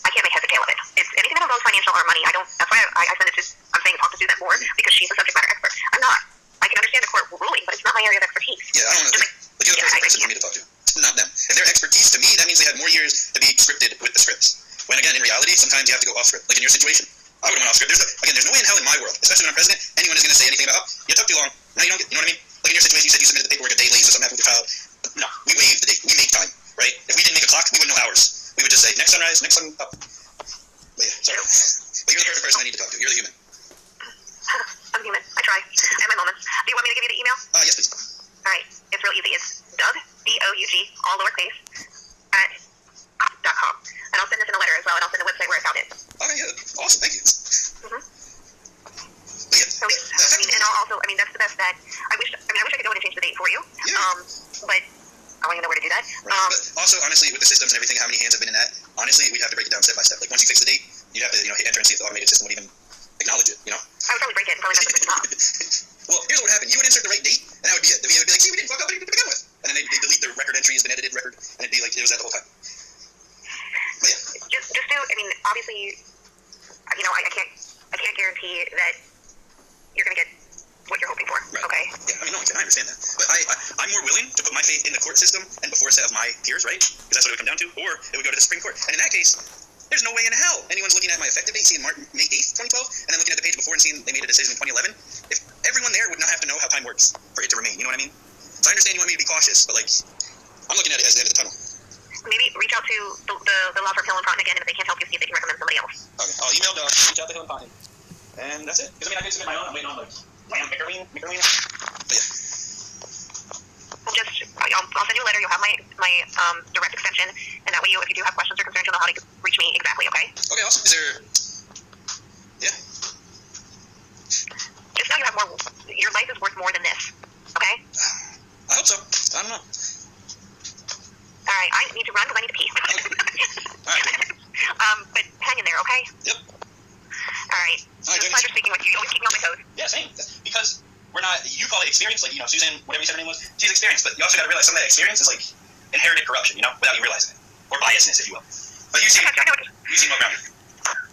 S2: I can't make heads or tail of it. It's anything that involves financial or money. I don't. That's why I send it to. I'm saying talk to Suzanne Moore because she's a subject matter expert. I'm not. I can understand the court ruling, but it's not my area of expertise.
S3: Yeah, I don't know. Like you're the perfect person for me to talk to. Not them. If their expertise to me, that means they had more years to be scripted with the scripts. When again, in reality, sometimes you have to go off script. Like in your situation, I would have went off script. There's no way in hell in my world, especially when I'm president, anyone is going to say anything about, you took too long. Now you don't get. You know what I mean? Like in your situation, you said you submitted the paperwork a day late, so something happened with your child. No, we waive the date. We make time, right? If we didn't make a clock, we wouldn't know hours. We would just say next sunrise, next sun up. But yeah, sorry. But you're the perfect person I need to talk to. You're the human.
S2: I'm human. I try. I have my moments. Do you want me to give you the email?
S3: Yes, please.
S2: All right. It's real easy. It's Doug, D-O-U-G, all lowercase, @.com. And I'll send this in a letter as well, and I'll send the website where I found it.
S3: Okay, yeah. Awesome. Thank you. But yeah.
S2: So, I mean, and I'll also, I mean, that's the best that, I wish I could go in and change the date for you.
S3: Yeah.
S2: But I don't even know where to do that.
S3: Right. But also, honestly, with the systems and everything, how many hands have been in that? Honestly, we'd have to break it down step by step. Like, once you fix the date, you'd have to, hit enter and see if the automated system would even acknowledge it,
S2: I would probably break it and probably mess with the top.
S3: Well, here's what would happen. You would insert the right date, and that would be it. The VA would be like, see, we didn't fuck up anything to begin with. And then they delete the record entry as an edited record, and it'd be like, it was that the whole time. But yeah.
S2: Just do, I mean, obviously, I can't guarantee that you're going to get what you're hoping for.
S3: Right.
S2: Okay?
S3: Yeah, I mean, no one can. I understand that. But I'm more willing to put my faith in the court system and before a set of my peers, right? Because that's what it would come down to. Or it would go to the Supreme Court. And in that case, there's no way in hell anyone's looking at my effective date, seeing May 8th, 2012, and then looking at the page before and seeing they made a decision in 2011. If everyone there would not have to know how time works for it to remain, you know what I mean? So I understand you want me to be cautious, but, like, I'm looking at it as the end of the tunnel.
S2: Maybe reach out to the law firm Hill and Cotton again, and if they can't help you, see if they can recommend somebody else.
S3: Okay, I'll email Doug, reach out to Hill and Cotton, and that's it. Because, I mean, I did submit my own. I'm waiting on, like, McErleen. But yeah.
S2: I'll send you a letter. You'll have my direct extension, and that way, if you do have questions or concerns, you'll know how to reach me exactly. Okay?
S3: Okay, awesome. Is there? Yeah.
S2: Just know you have more. Your life is worth more than this. Okay?
S3: I hope so. I don't know.
S2: All right. I need to run because I need to pee.
S3: All right.
S2: But hang in there, okay?
S3: Yep.
S2: All right. It's a pleasure speaking with you. You always keep me on my toes.
S3: Yeah, same. Because we're not. You call it experience, like Suzanne, whatever you said her name was. She's experienced, but you also got to realize some of that experience is like inherited corruption, without you realizing it, or biasness, if you will. But you seem well grounded.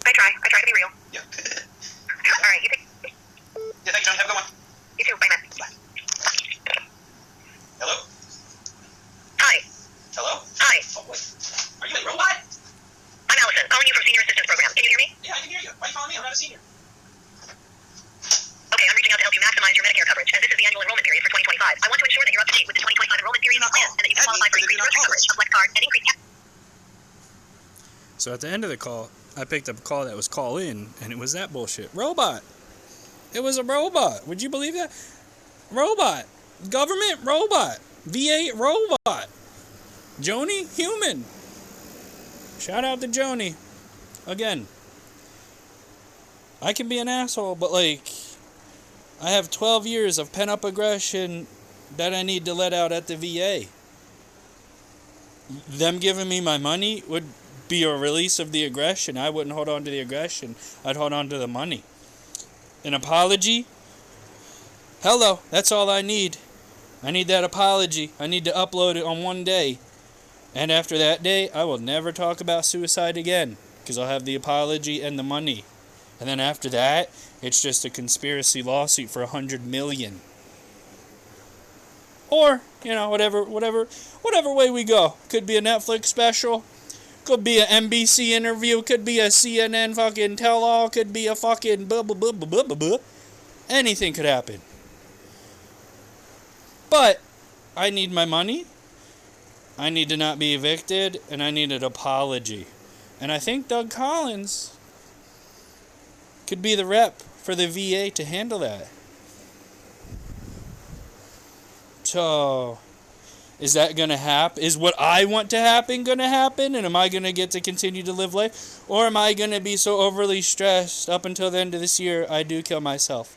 S2: I try to be real.
S3: Yeah.
S2: All right. You take.
S3: Yeah. Thank you, John. Have a good one.
S2: You too. Bye, man.
S3: Bye. Hello.
S2: Hi.
S3: Hello.
S2: Hi.
S3: Oh, wait. Are you a robot?
S2: I'm Allison, calling you from Senior Assistance Program. Can you hear me?
S3: Yeah, I can hear you. Why are you calling me? I'm not a senior.
S2: Okay, I'm reaching out to help you maximize your Medicare coverage, as this is the annual enrollment period for 2025. I want to ensure that you're up to date with the 2025 enrollment period plan, and that you can qualify for increased grocery coverage, a flex card, and increased.
S1: So at the end of the call, I picked up a call that was call in, and it was that bullshit. Robot. It was a robot. Would you believe that? Robot. Government robot. VA robot. Joni, human. Shout out to Joni. Again, I can be an asshole, but like, I have 12 years of pent-up aggression that I need to let out at the VA. Them giving me my money would be a release of the aggression. I wouldn't hold on to the aggression. I'd hold on to the money. An apology? Hello, that's all I need. I need that apology. I need to upload it on one day. And after that day, I will never talk about suicide again, because I'll have the apology and the money. And then after that, it's just a conspiracy lawsuit for $100 million. Or, whatever way we go. Could be a Netflix special. Could be an NBC interview. Could be a CNN fucking tell-all. Could be a fucking blah, blah, blah, blah, blah, blah. Anything could happen. But I need my money. I need to not be evicted, and I need an apology. And I think Doug Collins could be the rep for the VA to handle that. So, is that going to happen? Is what I want to happen going to happen? And am I going to get to continue to live life? Or am I going to be so overly stressed up until the end of this year I do kill myself?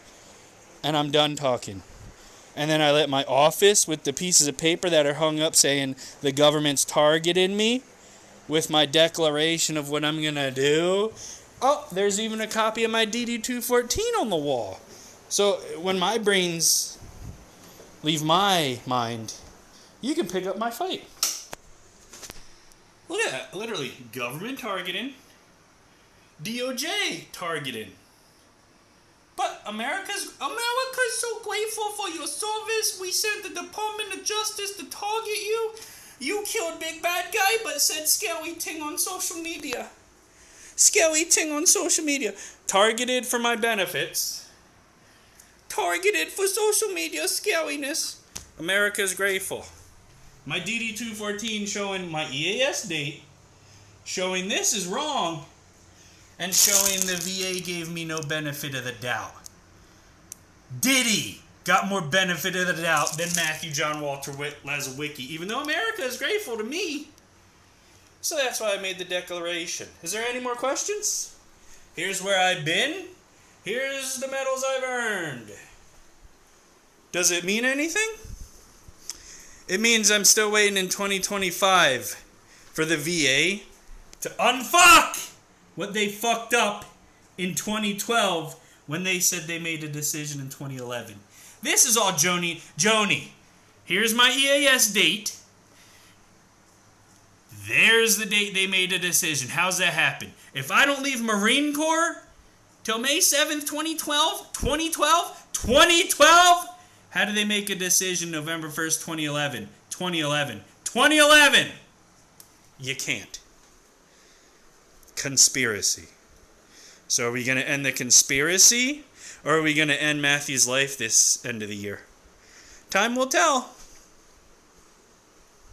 S1: And I'm done talking. And then I let my office with the pieces of paper that are hung up saying the government's targeting me with my declaration of what I'm going to do. Oh, there's even a copy of my DD-214 on the wall. So when my brains leave my mind, you can pick up my fight. Look at that. Literally, government targeting, DOJ targeting. But America's so grateful for your service. We sent the Department of Justice to target you. You killed big bad guy, but said scary thing on social media. Scary thing on social media. Targeted for my benefits. Targeted for social media scariness. America's grateful. My DD-214 showing my EAS date. Showing this is wrong. And showing the VA gave me no benefit of the doubt. Diddy got more benefit of the doubt than Matthew John Walter Lazowicki, even though America is grateful to me. So that's why I made the declaration. Is there any more questions? Here's where I've been. Here's the medals I've earned. Does it mean anything? It means I'm still waiting in 2025 for the VA to unfuck what they fucked up in 2012 when they said they made a decision in 2011. This is all Joni. Here's my EAS date. There's the date they made a decision. How's that happen? If I don't leave Marine Corps till May 7th, 2012, how did they make a decision November 1st, 2011? You can't. Conspiracy. So are we going to end the conspiracy, or are we going to end Matthew's life this end of the year? Time will tell.